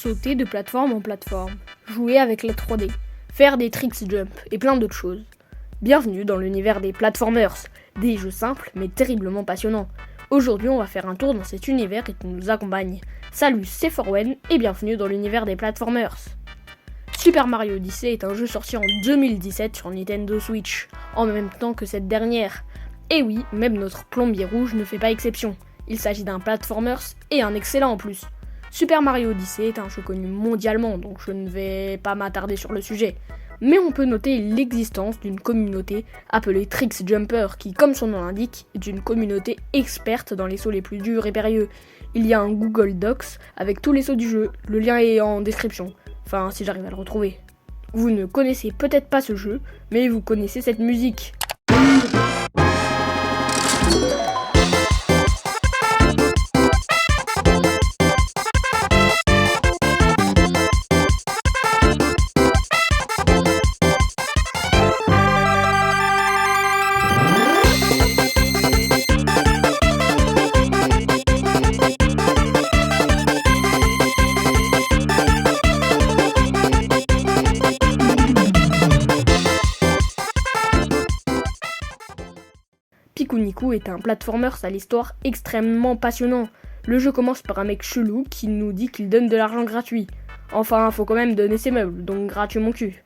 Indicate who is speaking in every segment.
Speaker 1: sauter de plateforme en plateforme, jouer avec la 3D, faire des tricks jump et plein d'autres choses. Bienvenue dans l'univers des platformers, des jeux simples mais terriblement passionnants. Aujourd'hui on va faire un tour dans cet univers et qui nous accompagne. Salut, c'est Forwen et bienvenue dans l'univers des platformers. Super Mario Odyssey est un jeu sorti en 2017 sur Nintendo Switch, en même temps que cette dernière. Et oui, même notre plombier rouge ne fait pas exception. Il s'agit d'un platformers et un excellent en plus. Super Mario Odyssey est un jeu connu mondialement, donc je ne vais pas m'attarder sur le sujet. Mais on peut noter l'existence d'une communauté appelée Trix Jumper, qui, comme son nom l'indique, est une communauté experte dans les sauts les plus durs et périlleux. Il y a un Google Docs avec tous les sauts du jeu, le lien est en description. Enfin, si j'arrive à le retrouver. Vous ne connaissez peut-être pas ce jeu, mais vous connaissez cette musique. Pikuniku est un platformers à l'histoire extrêmement passionnant. Le jeu commence par un mec chelou qui nous dit qu'il donne de l'argent gratuit. Enfin, faut quand même donner ses meubles, donc gratuit mon cul.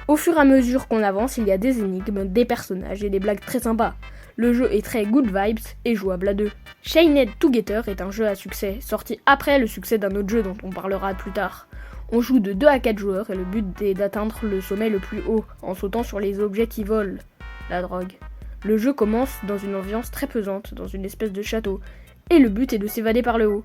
Speaker 1: Au fur et à mesure qu'on avance, il y a des énigmes, des personnages et des blagues très sympas. Le jeu est très good vibes et jouable à deux. Chained Together est un jeu à succès, sorti après le succès d'un autre jeu dont on parlera plus tard. On joue de 2 à 4 joueurs et le but est d'atteindre le sommet le plus haut, en sautant sur les objets qui volent. La drogue. Le jeu commence dans une ambiance très pesante, dans une espèce de château, et le but est de s'évader par le haut.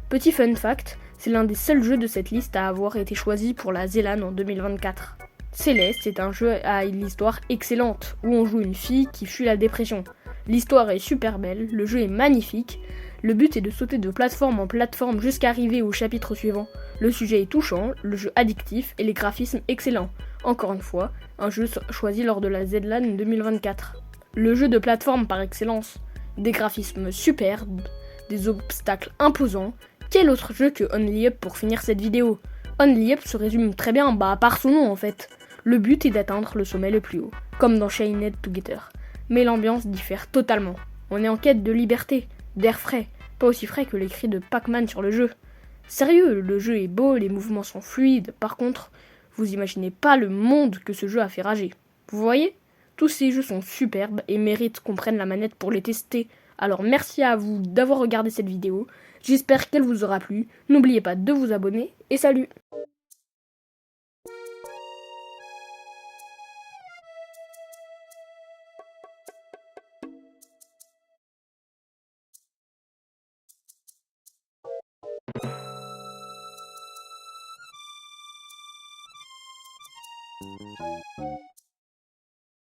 Speaker 1: Petit fun fact, c'est l'un des seuls jeux de cette liste à avoir été choisi pour la ZELAN en 2024. Céleste est un jeu à l'histoire excellente, où on joue une fille qui fuit la dépression. L'histoire est super belle, le jeu est magnifique, le but est de sauter de plateforme en plateforme jusqu'à arriver au chapitre suivant. Le sujet est touchant, le jeu addictif et les graphismes excellents. Encore une fois, un jeu choisi lors de la ZELAN 2024. Le jeu de plateforme par excellence, des graphismes superbes, des obstacles imposants. Quel autre jeu que Only Up pour finir cette vidéo? Only Up se résume très bien, par son nom en fait. Le but est d'atteindre le sommet le plus haut, comme dans Chained Together. Mais l'ambiance diffère totalement. On est en quête de liberté, d'air frais, pas aussi frais que les cris de Pac-Man sur le jeu. Sérieux, le jeu est beau, les mouvements sont fluides, par contre, vous imaginez pas le monde que ce jeu a fait rager. Vous voyez? Tous ces jeux sont superbes et méritent qu'on prenne la manette pour les tester. Alors merci à vous d'avoir regardé cette vidéo, j'espère qu'elle vous aura plu, n'oubliez pas de vous abonner et salut!